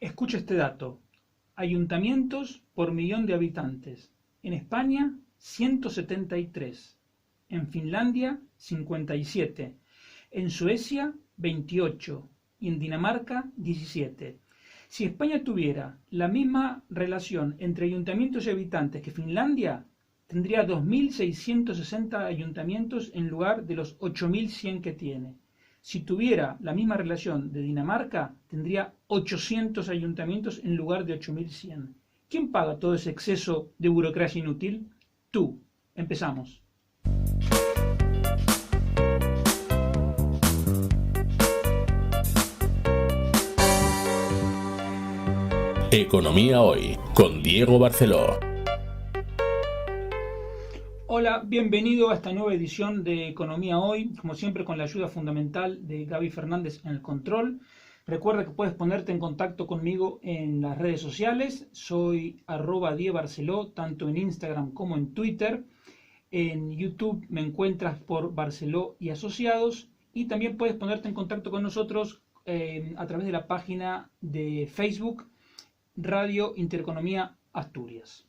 Escucha este dato. Ayuntamientos por millón de habitantes. En España, 173. En Finlandia, 57. En Suecia, 28. Y en Dinamarca, 17. Si España tuviera la misma relación entre ayuntamientos y habitantes que Finlandia, tendría 2.660 ayuntamientos en lugar de los 8.100 que tiene. Si tuviera la misma relación de Dinamarca, tendría 800 ayuntamientos en lugar de 8.100. ¿Quién paga todo ese exceso de burocracia inútil? Tú. Empezamos. Economía Hoy, con Diego Barceló. Hola, bienvenido a esta nueva edición de Economía Hoy, como siempre con la ayuda fundamental de Gaby Fernández en el control. Recuerda que puedes ponerte en contacto conmigo en las redes sociales, soy @diebarceló, tanto en Instagram como en Twitter. En YouTube me encuentras por Barceló y Asociados, y también puedes ponerte en contacto con nosotros a través de la página de Facebook Radio Intereconomía Asturias.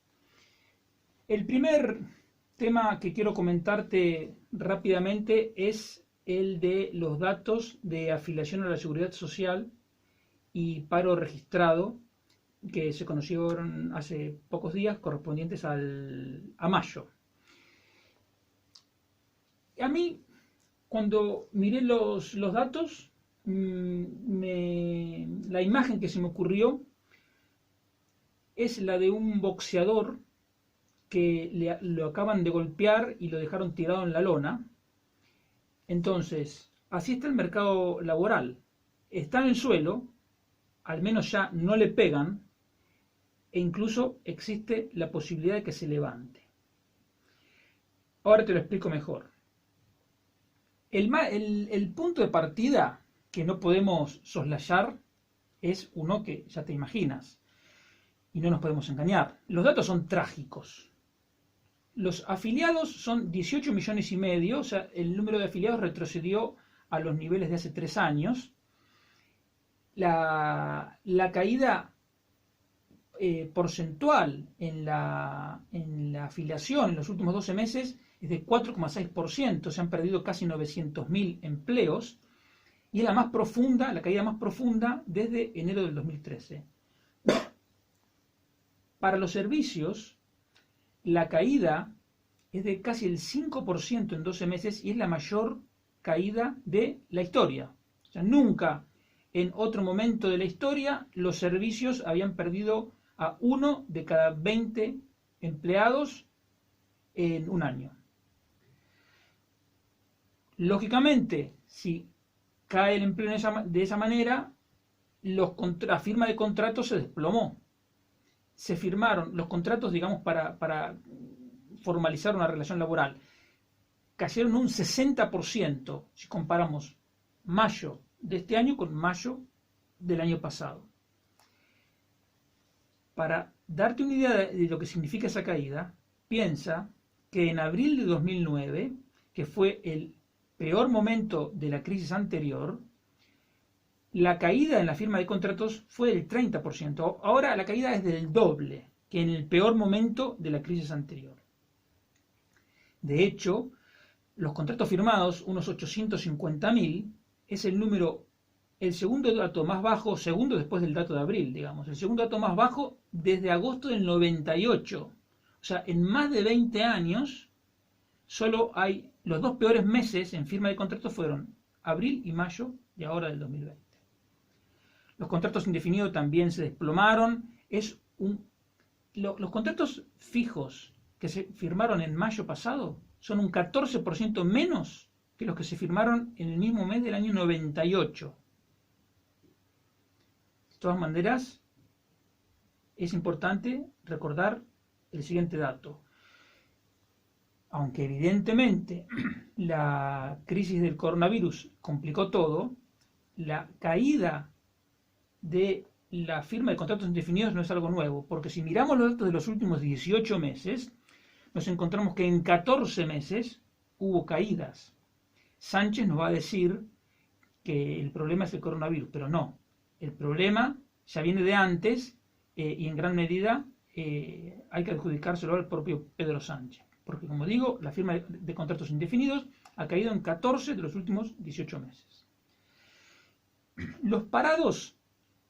El primer tema que quiero comentarte rápidamente es el de los datos de afiliación a la Seguridad Social y paro registrado que se conocieron hace pocos días, correspondientes a mayo. A mí, cuando miré los datos, la imagen que se me ocurrió es la de un boxeador que lo acaban de golpear y lo dejaron tirado en la lona. Entonces, así está el mercado laboral. Está en el suelo, al menos ya no le pegan, e incluso existe la posibilidad de que se levante. Ahora te lo explico mejor. El punto de partida que no podemos soslayar es uno que ya te imaginas, y no nos podemos engañar. Los datos son trágicos. Los afiliados son 18 millones y medio, o sea, el número de afiliados retrocedió a los niveles de hace 3 años. La caída porcentual en la afiliación en los últimos 12 meses es de 4,6%, se han perdido casi 900.000 empleos, y es la caída más profunda desde enero del 2013. Para los servicios, la caída es de casi el 5% en 12 meses y es la mayor caída de la historia. O sea, nunca en otro momento de la historia los servicios habían perdido a 1 de cada 20 empleados en un año. Lógicamente, si cae el empleo de esa manera, la firma de contratos se desplomó. Se firmaron los contratos, digamos, para formalizar una relación laboral. Cayeron un 60% si comparamos mayo de este año con mayo del año pasado. Para darte una idea de lo que significa esa caída, piensa que en abril de 2009, que fue el peor momento de la crisis anterior, la caída en la firma de contratos fue del 30%. Ahora la caída es del doble que en el peor momento de la crisis anterior. De hecho, los contratos firmados, unos 850.000, es el segundo dato más bajo, segundo después del dato de abril, digamos, el segundo dato más bajo desde agosto del 98. O sea, en más de 20 años, solo hay los dos peores meses en firma de contratos fueron abril y mayo de ahora del 2020. Los contratos indefinidos también se desplomaron. Los contratos fijos que se firmaron en mayo pasado son un 14% menos que los que se firmaron en el mismo mes del año 98. De todas maneras, es importante recordar el siguiente dato. Aunque evidentemente la crisis del coronavirus complicó todo, la caída de la firma de contratos indefinidos no es algo nuevo, porque si miramos los datos de los últimos 18 meses, nos encontramos que en 14 meses hubo caídas. Sánchez nos va a decir que el problema es el coronavirus, pero no. El problema ya viene de antes y en gran medida hay que adjudicárselo al propio Pedro Sánchez. Porque, como digo, la firma de contratos indefinidos ha caído en 14 de los últimos 18 meses. Los parados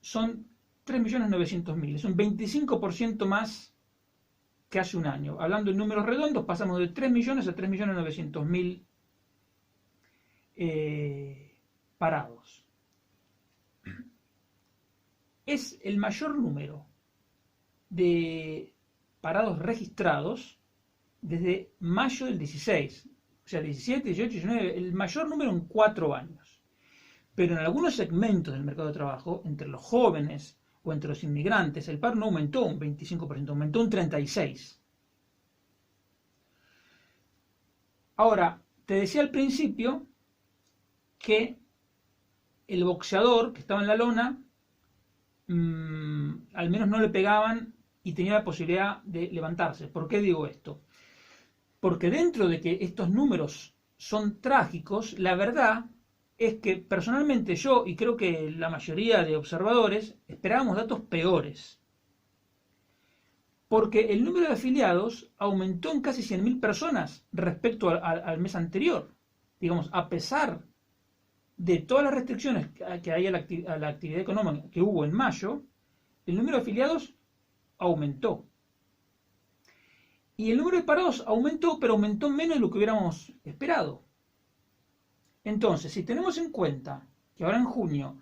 son 3.900.000, es un 25% más que hace un año. Hablando en números redondos, pasamos de 3 millones a 3.900.000 parados. Es el mayor número de parados registrados desde mayo del 16, o sea, 17, 18, 19, el mayor número en 4 años. Pero en algunos segmentos del mercado de trabajo, entre los jóvenes o entre los inmigrantes, el paro no aumentó un 25%, aumentó un 36%. Ahora, te decía al principio que el boxeador que estaba en la lona, al menos no le pegaban y tenía la posibilidad de levantarse. ¿Por qué digo esto? Porque dentro de que estos números son trágicos, la verdad es que personalmente yo, y creo que la mayoría de observadores, esperábamos datos peores. Porque el número de afiliados aumentó en casi 100.000 personas respecto al mes anterior. Digamos, a pesar de todas las restricciones que hay a la actividad económica que hubo en mayo, el número de afiliados aumentó. Y el número de parados aumentó, pero aumentó menos de lo que hubiéramos esperado. Entonces, si tenemos en cuenta que ahora en junio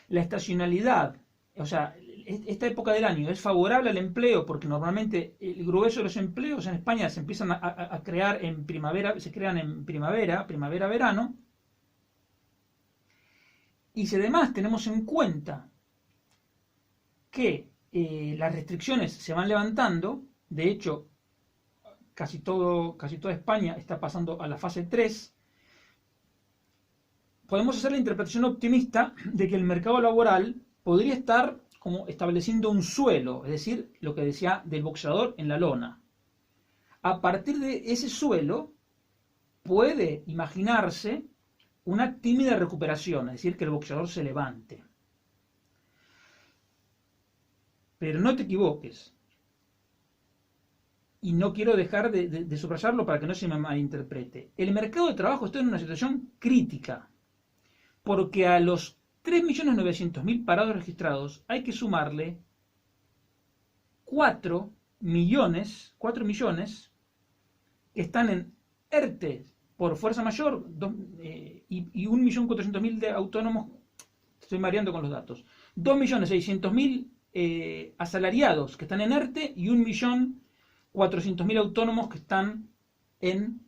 la estacionalidad, o sea, esta época del año es favorable al empleo, porque normalmente el grueso de los empleos en España se empiezan a crear en primavera, se crean en primavera-verano, y si además tenemos en cuenta que las restricciones se van levantando, de hecho, casi toda España está pasando a la fase 3, podemos hacer la interpretación optimista de que el mercado laboral podría estar como estableciendo un suelo, es decir, lo que decía del boxeador en la lona. A partir de ese suelo puede imaginarse una tímida recuperación, es decir, que el boxeador se levante. Pero no te equivoques. Y no quiero dejar de subrayarlo para que no se me malinterprete. El mercado de trabajo está en una situación crítica, porque a los 3.900.000 parados registrados hay que sumarle 4 millones que están en ERTE por fuerza mayor y 1.400.000 de autónomos, estoy mareando con los datos, 2.600.000 asalariados que están en ERTE y 1.400.000 autónomos que están en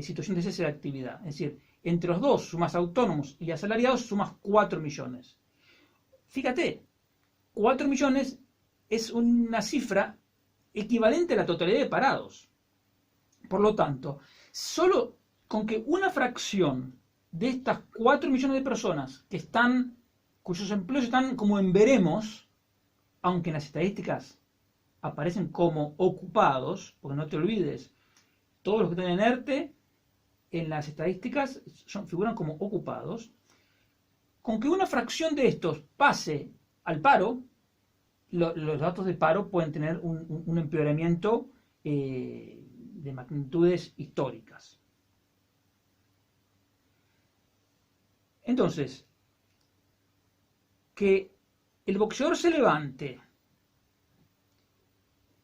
situación de cese de actividad. Es decir, entre los dos, sumas autónomos y asalariados, sumas 4 millones. Fíjate, 4 millones es una cifra equivalente a la totalidad de parados. Por lo tanto, solo con que una fracción de estas 4 millones de personas cuyos empleos están como en veremos, aunque en las estadísticas aparecen como ocupados, porque no te olvides, todos los que están en ERTE, en las estadísticas figuran como ocupados. Con que una fracción de estos pase al paro, los datos de paro pueden tener un empeoramiento de magnitudes históricas. Entonces, que el boxeador se levante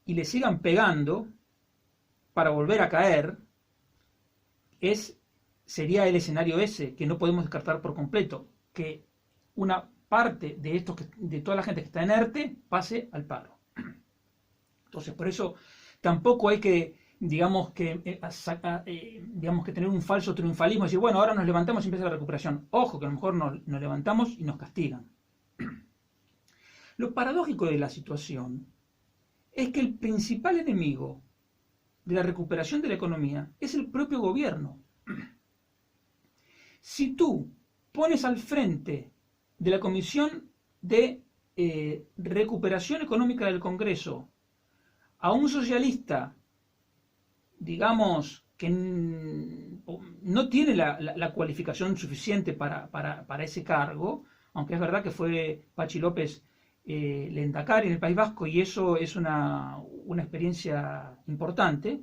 y le sigan pegando para volver a caer, sería el escenario ese que no podemos descartar por completo, que una parte de toda la gente que está en ERTE pase al paro. Entonces, por eso tampoco hay que, digamos que tener un falso triunfalismo y decir, bueno, ahora nos levantamos y empieza la recuperación. Ojo, que a lo mejor nos levantamos y nos castigan. Lo paradójico de la situación es que el principal enemigo de la recuperación de la economía es el propio gobierno. Si tú pones al frente de la Comisión de Recuperación Económica del Congreso a un socialista, digamos, que no tiene la cualificación suficiente para ese cargo, aunque es verdad que fue Pachi López Lehendakari en el País Vasco, y eso es una experiencia importante.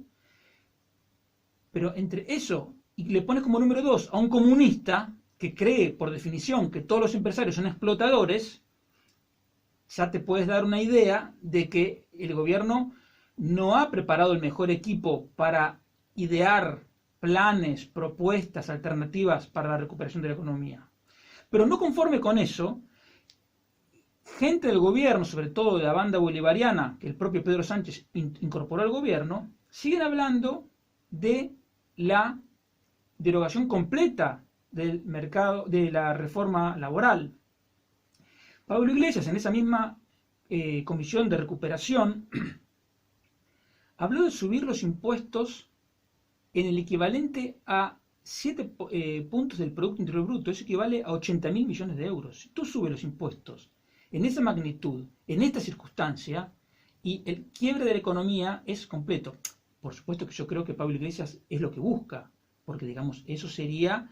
Pero entre eso y le pones como número 2 a un comunista que cree por definición que todos los empresarios son explotadores, ya te puedes dar una idea de que el gobierno no ha preparado el mejor equipo para idear planes, propuestas, alternativas para la recuperación de la economía. Pero no conforme con eso, gente del gobierno, sobre todo de la banda bolivariana, que el propio Pedro Sánchez incorporó al gobierno, siguen hablando de la derogación completa del mercado, de la reforma laboral. Pablo Iglesias, en esa misma comisión de recuperación, habló de subir los impuestos en el equivalente a 7 puntos del Producto Interior Bruto. Eso equivale a 80.000 millones de euros. Si tú subes los impuestos en esa magnitud, en esta circunstancia, y el quiebre de la economía es completo. Por supuesto que yo creo que Pablo Iglesias es lo que busca, porque digamos, eso sería,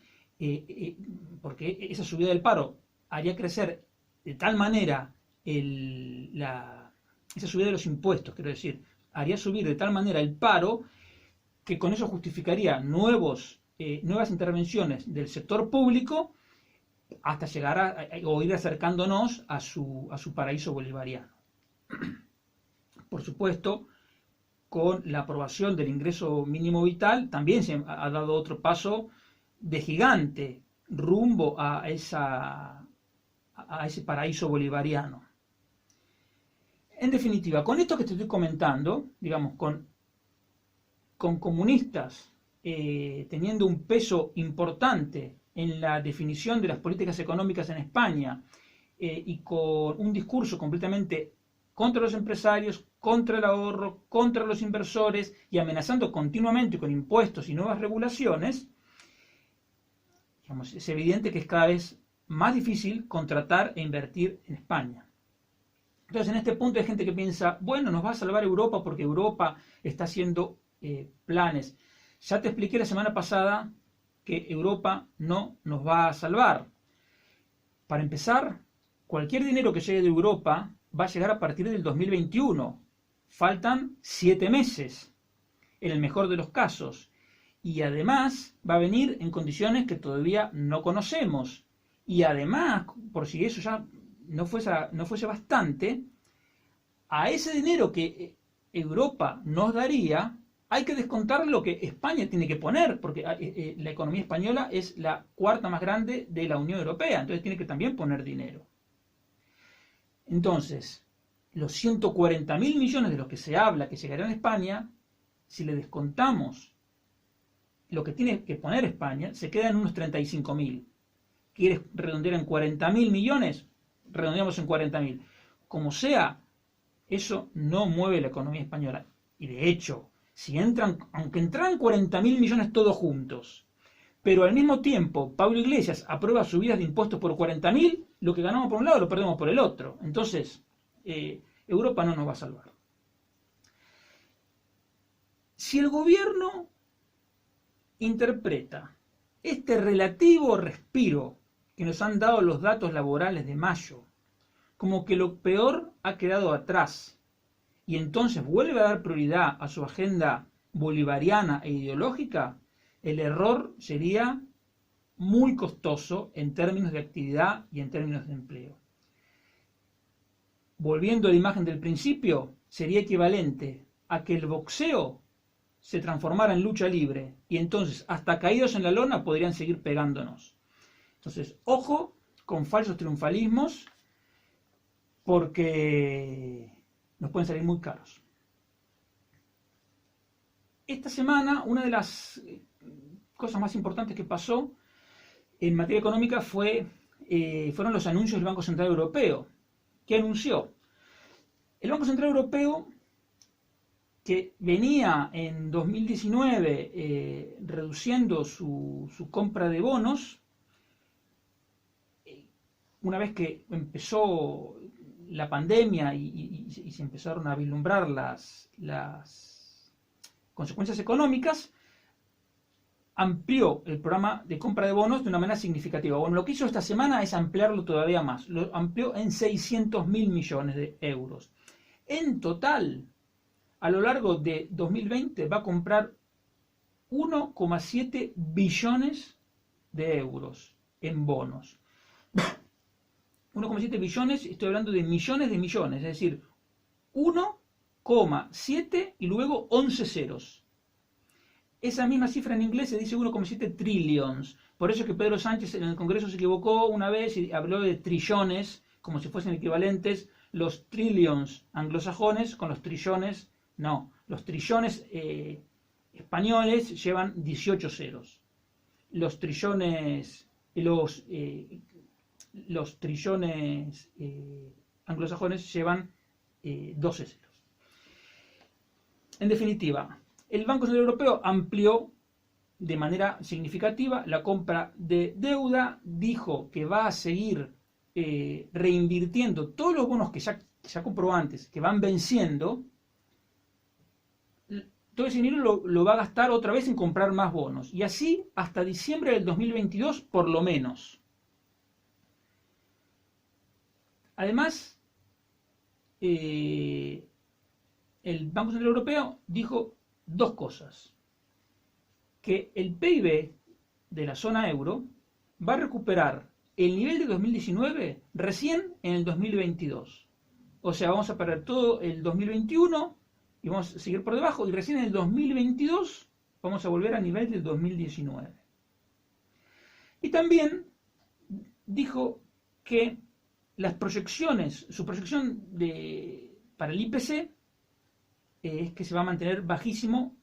porque esa subida del paro haría crecer de tal manera esa subida de los impuestos, quiero decir, haría subir de tal manera el paro que con eso justificaría nuevas intervenciones del sector público hasta llegar o ir acercándonos a su paraíso bolivariano. Por supuesto, con la aprobación del ingreso mínimo vital también se ha dado otro paso de gigante rumbo a ese paraíso bolivariano. En definitiva, con esto que te estoy comentando, digamos, con comunistas teniendo un peso importante en la definición de las políticas económicas en España y con un discurso completamente contra los empresarios, contra el ahorro, contra los inversores y amenazando continuamente con impuestos y nuevas regulaciones, digamos, es evidente que es cada vez más difícil contratar e invertir en España. Entonces, en este punto hay gente que piensa, bueno, nos va a salvar Europa porque Europa está haciendo planes. Ya te expliqué la semana pasada que Europa no nos va a salvar. Para empezar, cualquier dinero que llegue de Europa va a llegar a partir del 2021. Faltan 7 meses, en el mejor de los casos. Y además va a venir en condiciones que todavía no conocemos. Y además, por si eso ya no fuese bastante, a ese dinero que Europa nos daría, hay que descontar lo que España tiene que poner, porque la economía española es la cuarta más grande de la Unión Europea, entonces tiene que también poner dinero. Entonces, los 140.000 millones de los que se habla que llegarán a España, si le descontamos lo que tiene que poner España, se quedan unos 35.000. ¿Quieres redondear en 40.000 millones? Redondeamos en 40.000. Como sea, eso no mueve la economía española. Y de hecho, aunque entraran 40.000 millones todos juntos, pero al mismo tiempo Pablo Iglesias aprueba subidas de impuestos por 40.000, lo que ganamos por un lado lo perdemos por el otro. Entonces, Europa no nos va a salvar. Si el gobierno interpreta este relativo respiro que nos han dado los datos laborales de mayo como que lo peor ha quedado atrás y entonces vuelve a dar prioridad a su agenda bolivariana e ideológica, el error sería muy costoso en términos de actividad y en términos de empleo. Volviendo a la imagen del principio, sería equivalente a que el boxeo se transformara en lucha libre y entonces hasta caídos en la lona podrían seguir pegándonos. Entonces, ojo con falsos triunfalismos porque nos pueden salir muy caros. Esta semana, una de las cosas más importantes que pasó en materia económica fueron los anuncios del Banco Central Europeo. ¿Qué anunció? El Banco Central Europeo, que venía en 2019 reduciendo su compra de bonos, una vez que empezó la pandemia y se empezaron a vislumbrar las consecuencias económicas, amplió el programa de compra de bonos de una manera significativa. Bueno, lo que hizo esta semana es ampliarlo todavía más. Lo amplió en 600.000 millones de euros. En total, a lo largo de 2020 va a comprar 1,7 billones de euros en bonos. 1,7 billones, estoy hablando de millones, es decir, 1,7 y luego 11 ceros. Esa misma cifra en inglés se dice 1,7 trillions. Por eso es que Pedro Sánchez en el Congreso se equivocó una vez y habló de trillones, como si fuesen equivalentes los trillions anglosajones con los trillones. No, los trillones españoles llevan 18 ceros. Los trillones anglosajones llevan 12 ceros. En definitiva, el Banco Central Europeo amplió de manera significativa la compra de deuda, dijo que va a seguir reinvirtiendo todos los bonos que ya compró antes, que van venciendo. Todo ese dinero lo va a gastar otra vez en comprar más bonos. Y así hasta diciembre del 2022 por lo menos. Además, el Banco Central Europeo dijo dos cosas. Que el PIB de la zona euro va a recuperar el nivel de 2019 recién en el 2022. O sea, vamos a perder todo el 2021 y vamos a seguir por debajo, y recién en el 2022 vamos a volver a nivel del 2019. Y también dijo que las proyecciones, su proyección para el IPC es que se va a mantener bajísimo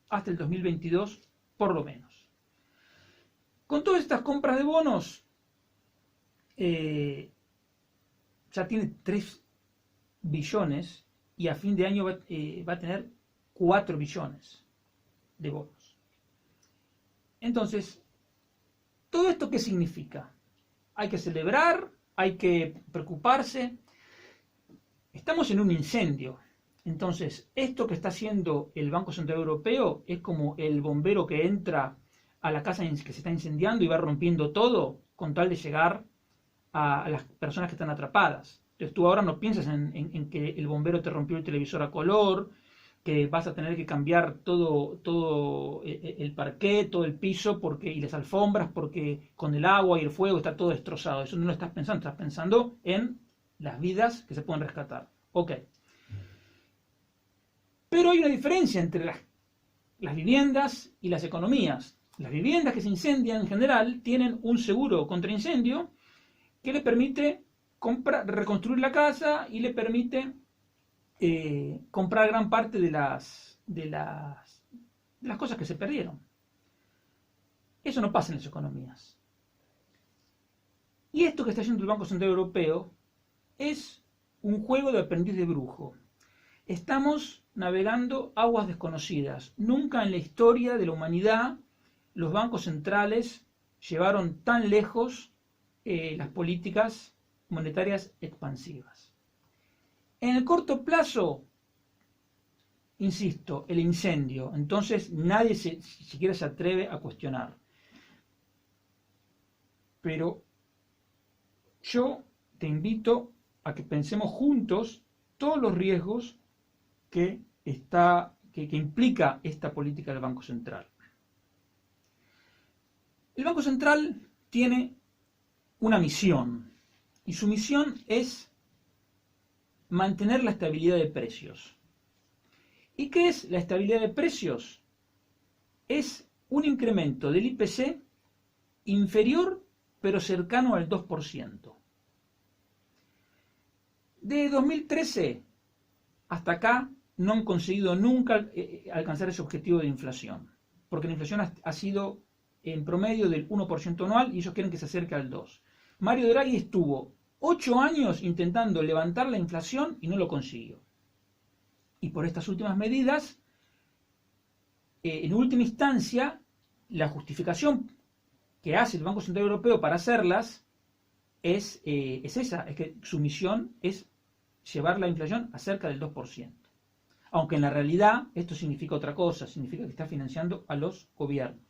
hasta el 2022 por lo menos. Con todas estas compras de bonos, ya tiene 3 billones y a fin de año va a tener 4 billones de bonos. Entonces, ¿todo esto qué significa? Hay que celebrar, hay que preocuparse. Estamos en un incendio. Entonces, esto que está haciendo el Banco Central Europeo es como el bombero que entra a la casa que se está incendiando y va rompiendo todo con tal de llegar a las personas que están atrapadas. Entonces tú ahora no piensas en que el bombero te rompió el televisor a color, que vas a tener que cambiar todo el parquet, todo el piso y las alfombras, porque con el agua y el fuego está todo destrozado. Eso no lo estás pensando en las vidas que se pueden rescatar. Ok. Pero hay una diferencia entre las viviendas y las economías. Las viviendas que se incendian en general tienen un seguro contra incendio que le permite reconstruir la casa y le permite comprar gran parte de las cosas que se perdieron. Eso no pasa en las economías. Y esto que está haciendo el Banco Central Europeo es un juego de aprendiz de brujo. Estamos navegando aguas desconocidas. Nunca en la historia de la humanidad los bancos centrales llevaron tan lejos las políticas monetarias expansivas. En el corto plazo, insisto, el incendio. Entonces nadie siquiera se atreve a cuestionar. Pero yo te invito a que pensemos juntos todos los riesgos que implica esta política del Banco Central. El Banco Central tiene una misión, y su misión es mantener la estabilidad de precios. ¿Y qué es la estabilidad de precios? Es un incremento del IPC inferior pero cercano al 2%. De 2013 hasta acá no han conseguido nunca alcanzar ese objetivo de inflación, porque la inflación ha sido en promedio del 1% anual y ellos quieren que se acerque al 2%. Mario Draghi estuvo 8 años intentando levantar la inflación y no lo consiguió. Y por estas últimas medidas, en última instancia, la justificación que hace el Banco Central Europeo para hacerlas es esa, es que su misión es llevar la inflación a cerca del 2%. Aunque en la realidad esto significa otra cosa, significa que está financiando a los gobiernos.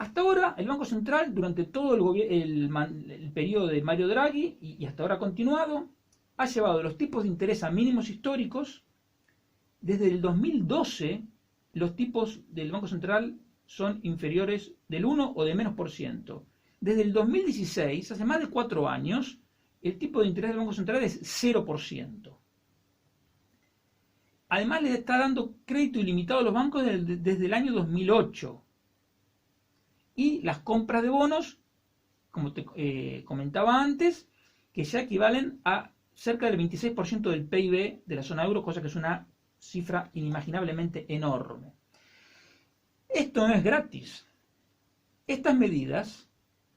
Hasta ahora, el Banco Central, durante todo el periodo de Mario Draghi, y hasta ahora ha continuado, ha llevado los tipos de interés a mínimos históricos. Desde el 2012, los tipos del Banco Central son inferiores del 1 o de menos por ciento. Desde el 2016, hace más de 4 años, el tipo de interés del Banco Central es 0%. Además, les está dando crédito ilimitado a los bancos desde el año 2008. Y las compras de bonos, como te comentaba antes, que ya equivalen a cerca del 26% del PIB de la zona euro, cosa que es una cifra inimaginablemente enorme. Esto no es gratis. Estas medidas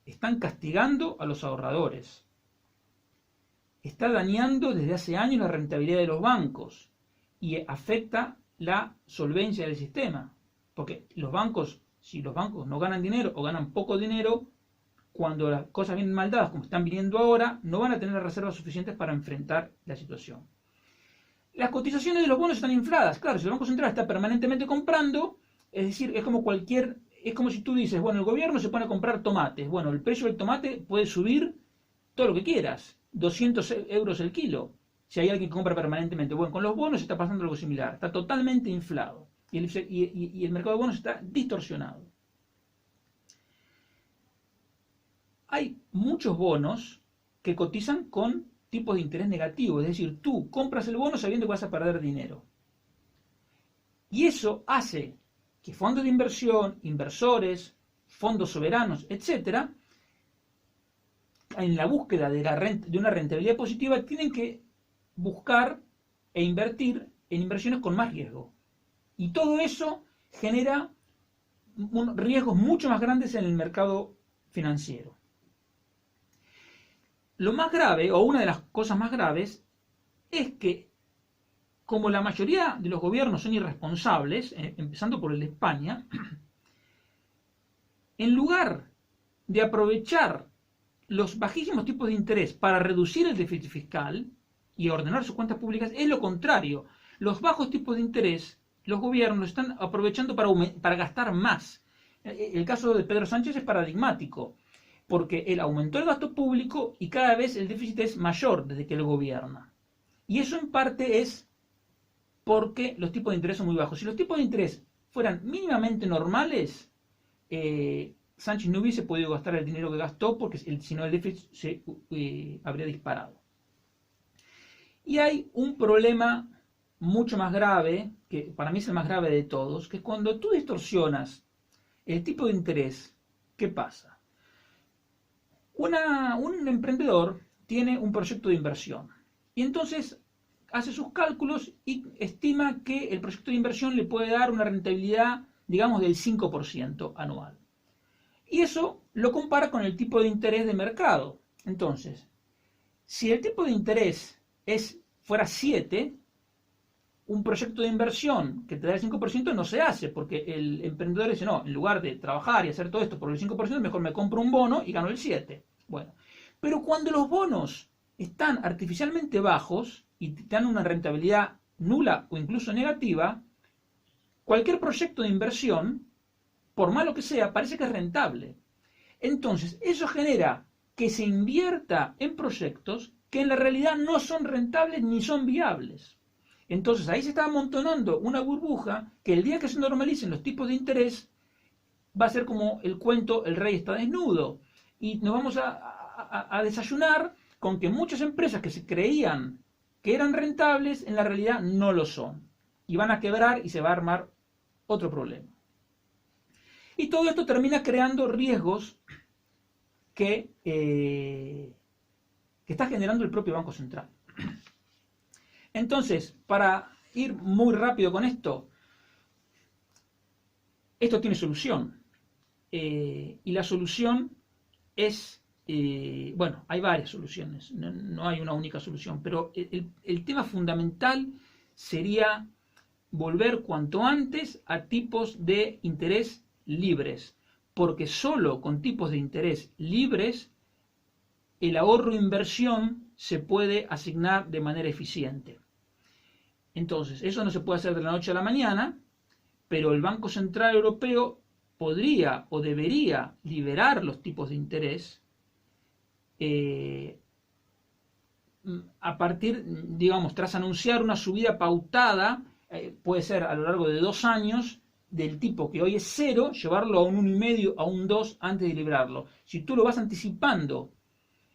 están castigando a los ahorradores. Está dañando desde hace años la rentabilidad de los bancos y afecta la solvencia del sistema. Porque los bancos, si los bancos no ganan dinero o ganan poco dinero, cuando las cosas vienen mal dadas, como están viniendo ahora, no van a tener reservas suficientes para enfrentar la situación. Las cotizaciones de los bonos están infladas. Claro, si el Banco Central está permanentemente comprando, es decir, es como si tú dices, bueno, el gobierno se pone a comprar tomates. Bueno, el precio del tomate puede subir todo lo que quieras, 200 euros el kilo, si hay alguien que compra permanentemente. Bueno, con los bonos está pasando algo similar, está totalmente inflado y el mercado de bonos está distorsionado. Hay muchos bonos que cotizan con tipos de interés negativos, es decir, tú compras el bono sabiendo que vas a perder dinero. Y eso hace que fondos de inversión, inversores, fondos soberanos, etcétera, en la búsqueda de una rentabilidad positiva, tienen que buscar e invertir en inversiones con más riesgo. Y todo eso genera riesgos mucho más grandes en el mercado financiero. Lo más grave, o una de las cosas más graves, es que como la mayoría de los gobiernos son irresponsables, empezando por el de España, en lugar de aprovechar los bajísimos tipos de interés para reducir el déficit fiscal y ordenar sus cuentas públicas, es lo contrario. Los bajos tipos de interés, los gobiernos están aprovechando para gastar más. El caso de Pedro Sánchez es paradigmático, porque él aumentó el gasto público y cada vez el déficit es mayor desde que él gobierna. Y eso en parte es porque los tipos de interés son muy bajos. Si los tipos de interés fueran mínimamente normales, Sánchez no hubiese podido gastar el dinero que gastó, porque si no el déficit se habría disparado. Y hay un problema mucho más grave, que para mí es el más grave de todos, que es cuando tú distorsionas el tipo de interés, ¿qué pasa? Un emprendedor tiene un proyecto de inversión y entonces hace sus cálculos y estima que el proyecto de inversión le puede dar una rentabilidad, digamos, del 5% anual. Y eso lo compara con el tipo de interés de mercado. Entonces, si el tipo de interés fuera 7, un proyecto de inversión que te da el 5% no se hace, porque el emprendedor dice, no, en lugar de trabajar y hacer todo esto por el 5%, mejor me compro un bono y gano el 7%. Bueno, pero cuando los bonos están artificialmente bajos y te dan una rentabilidad nula o incluso negativa, cualquier proyecto de inversión, por malo que sea, parece que es rentable. Entonces, eso genera que se invierta en proyectos que en la realidad no son rentables ni son viables. Entonces, ahí se está amontonando una burbuja que el día que se normalicen los tipos de interés va a ser como el cuento El rey está desnudo. Y nos vamos a desayunar con que muchas empresas que se creían que eran rentables, en la realidad no lo son. Y van a quebrar y se va a armar otro problema. Y todo esto termina creando riesgos que está generando el propio Banco Central. Entonces, para ir muy rápido con esto tiene solución. Y la solución es, bueno, hay varias soluciones, no hay una única solución, pero el tema fundamental sería volver cuanto antes a tipos de interés libres, porque solo con tipos de interés libres el ahorro e inversión se puede asignar de manera eficiente. Entonces, eso no se puede hacer de la noche a la mañana, pero el Banco Central Europeo podría o debería liberar los tipos de interés a partir, digamos, tras anunciar una subida pautada, puede ser a lo largo de 2 años, del tipo que hoy es 0, llevarlo a un 1,5, a un 2 antes de liberarlo. Si tú lo vas anticipando,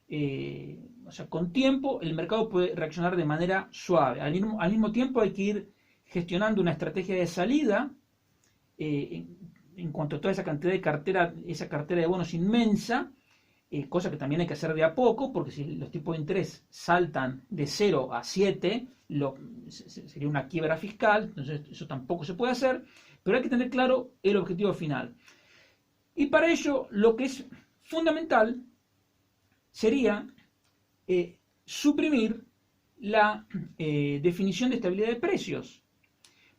o sea, con tiempo, el mercado puede reaccionar de manera suave. Al mismo tiempo hay que ir gestionando una estrategia de salida en cuanto a toda esa cantidad de esa cartera de bonos inmensa, cosa que también hay que hacer de a poco, porque si los tipos de interés saltan de 0 a 7, sería una quiebra fiscal, entonces eso tampoco se puede hacer, pero hay que tener claro el objetivo final. Y para ello, lo que es fundamental sería suprimir la definición de estabilidad de precios,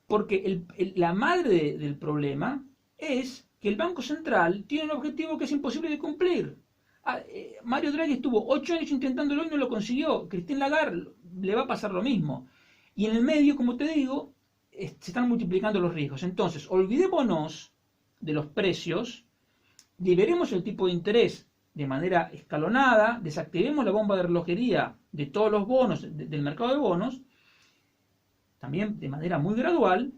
porque la madre del problema es que el Banco Central tiene un objetivo que es imposible de cumplir. Mario Draghi estuvo 8 años intentándolo y no lo consiguió. Christine Lagarde le va a pasar lo mismo. Y en el medio, como te digo, se están multiplicando los riesgos. Entonces, olvidémonos de los precios, liberemos el tipo de interés de manera escalonada, desactivemos la bomba de relojería de todos los bonos, del mercado de bonos, también de manera muy gradual.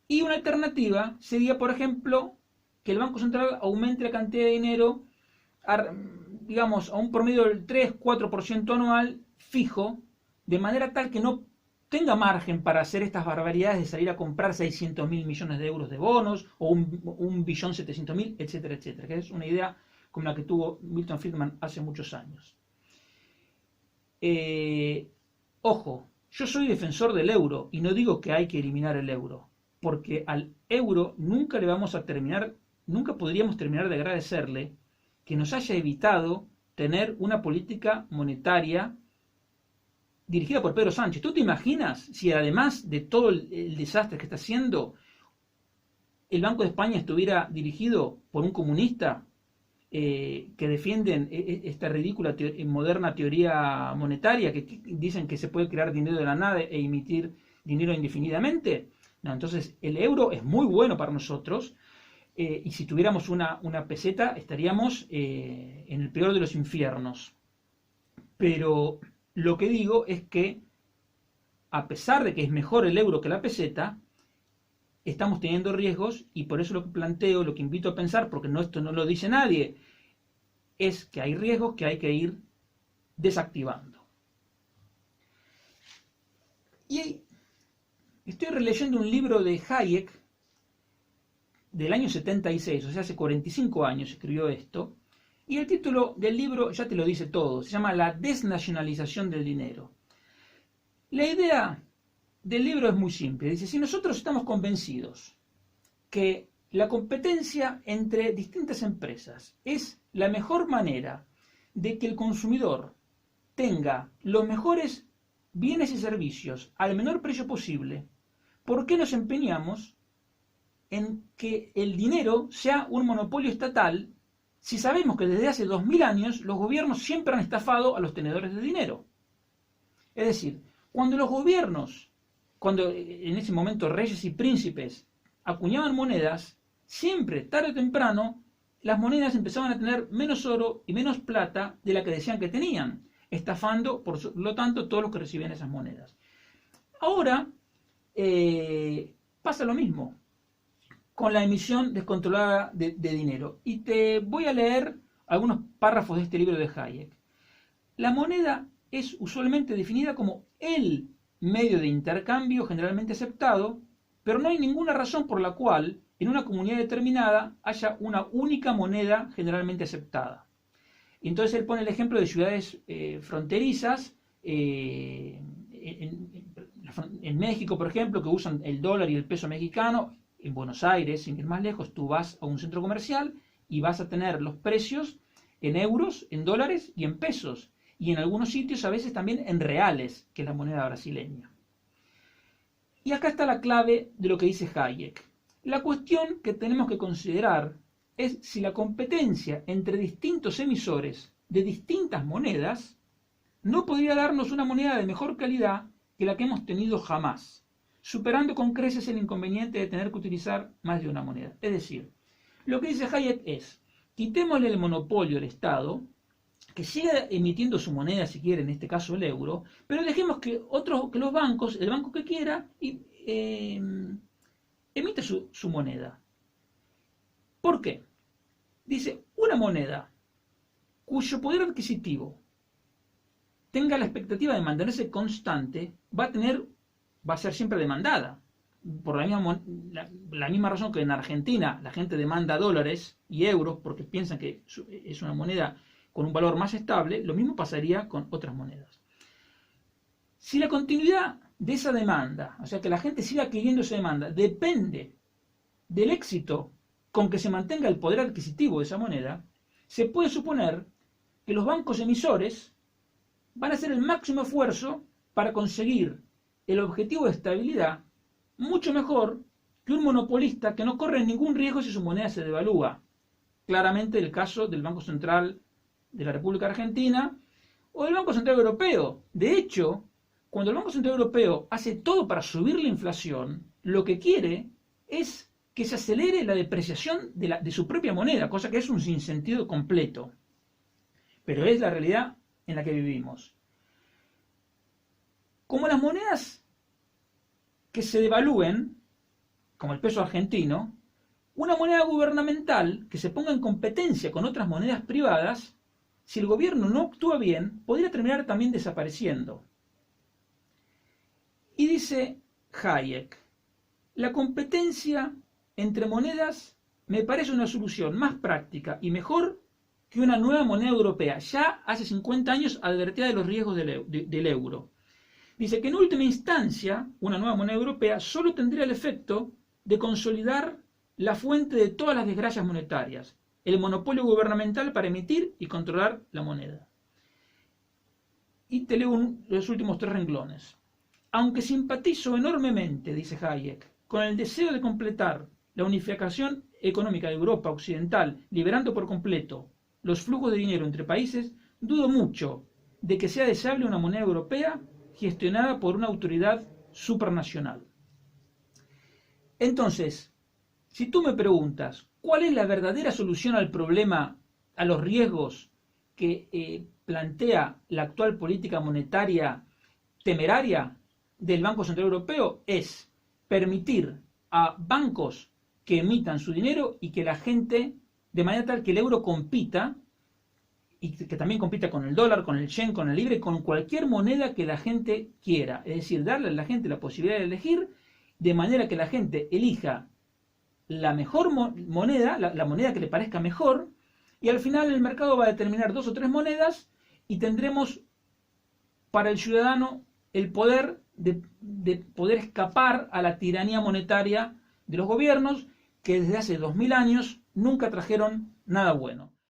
Y una alternativa sería, por ejemplo, que el Banco Central aumente la cantidad de dinero, digamos, a un promedio del 3-4% anual fijo, de manera tal que no tenga margen para hacer estas barbaridades de salir a comprar 600.000 millones de euros de bonos o 1.700.000, etcétera, etcétera, que es una idea como la que tuvo Milton Friedman hace muchos años. Ojo, yo soy defensor del euro y no digo que hay que eliminar el euro, porque al euro nunca podríamos terminar de agradecerle que nos haya evitado tener una política monetaria dirigida por Pedro Sánchez. ¿Tú te imaginas si además de todo el desastre que está haciendo, el Banco de España estuviera dirigido por un comunista que defienden esta ridícula moderna teoría monetaria, que dicen que se puede crear dinero de la nada e emitir dinero indefinidamente? No, entonces el euro es muy bueno para nosotros, y si tuviéramos una peseta estaríamos en el peor de los infiernos. Pero lo que digo es que, a pesar de que es mejor el euro que la peseta, estamos teniendo riesgos, y por eso lo que planteo, lo que invito a pensar, porque esto no lo dice nadie, es que hay riesgos que hay que ir desactivando. Y estoy releyendo un libro de Hayek del año 76, o sea, hace 45 años escribió esto, y el título del libro ya te lo dice todo, se llama La desnacionalización del dinero. La idea del libro es muy simple, dice: si nosotros estamos convencidos que la competencia entre distintas empresas es la mejor manera de que el consumidor tenga los mejores bienes y servicios al menor precio posible, ¿por qué nos empeñamos en que el dinero sea un monopolio estatal si sabemos que desde hace 2000 años los gobiernos siempre han estafado a los tenedores de dinero? Es decir, cuando los gobiernos, cuando en ese momento reyes y príncipes acuñaban monedas, siempre, tarde o temprano, las monedas empezaban a tener menos oro y menos plata de la que decían que tenían, estafando, por lo tanto, todos los que recibían esas monedas. Ahora pasa lo mismo con la emisión descontrolada de dinero. Y te voy a leer algunos párrafos de este libro de Hayek. La moneda es usualmente definida como el medio de intercambio generalmente aceptado, pero no hay ninguna razón por la cual en una comunidad determinada haya una única moneda generalmente aceptada. Y entonces él pone el ejemplo de ciudades fronterizas, en México, por ejemplo, que usan el dólar y el peso mexicano. En Buenos Aires, sin ir más lejos, tú vas a un centro comercial y vas a tener los precios en euros, en dólares y en pesos. Y en algunos sitios a veces también en reales, que es la moneda brasileña. Y acá está la clave de lo que dice Hayek. La cuestión que tenemos que considerar es si la competencia entre distintos emisores de distintas monedas no podría darnos una moneda de mejor calidad que la que hemos tenido jamás. superando con creces el inconveniente de tener que utilizar más de una moneda. Es decir, lo que dice Hayek es, quitémosle el monopolio al Estado, que siga emitiendo su moneda si quiere, en este caso el euro, pero dejemos que los bancos, el banco que quiera, emite su moneda. ¿Por qué? Dice, una moneda cuyo poder adquisitivo tenga la expectativa de mantenerse constante, va a ser siempre demandada. Por la misma razón que en Argentina la gente demanda dólares y euros porque piensan que es una moneda con un valor más estable, lo mismo pasaría con otras monedas. Si la continuidad de esa demanda, o sea que la gente siga adquiriendo esa demanda, depende del éxito con que se mantenga el poder adquisitivo de esa moneda, se puede suponer que los bancos emisores van a hacer el máximo esfuerzo para conseguir el objetivo de estabilidad mucho mejor que un monopolista que no corre ningún riesgo si su moneda se devalúa. Claramente el caso del Banco Central de la República Argentina o del Banco Central Europeo. De hecho, cuando el Banco Central Europeo hace todo para subir la inflación, lo que quiere es que se acelere la depreciación de su propia moneda, cosa que es un sinsentido completo. Pero es la realidad en la que vivimos. Como las monedas que se devalúen, como el peso argentino, una moneda gubernamental que se ponga en competencia con otras monedas privadas, si el gobierno no actúa bien, podría terminar también desapareciendo. Y dice Hayek, la competencia entre monedas me parece una solución más práctica y mejor que una nueva moneda europea. Ya hace 50 años advertía de los riesgos del euro. Dice que en última instancia, una nueva moneda europea solo tendría el efecto de consolidar la fuente de todas las desgracias monetarias, el monopolio gubernamental para emitir y controlar la moneda. Y te leo los últimos 3 renglones. Aunque simpatizo enormemente, dice Hayek, con el deseo de completar la unificación económica de Europa Occidental, liberando por completo los flujos de dinero entre países, dudo mucho de que sea deseable una moneda europea gestionada por una autoridad supranacional. Entonces, si tú me preguntas, ¿cuál es la verdadera solución al problema, a los riesgos que plantea la actual política monetaria temeraria del Banco Central Europeo? Es permitir a bancos que emitan su dinero y que la gente, de manera tal que el euro compita, y que también compita con el dólar, con el yen, con el libre, con cualquier moneda que la gente quiera. Es decir, darle a la gente la posibilidad de elegir, de manera que la gente elija la mejor moneda, la moneda que le parezca mejor, y al final el mercado va a determinar 2 o 3 monedas y tendremos para el ciudadano el poder de poder escapar a la tiranía monetaria de los gobiernos que desde hace 2000 años nunca trajeron nada bueno.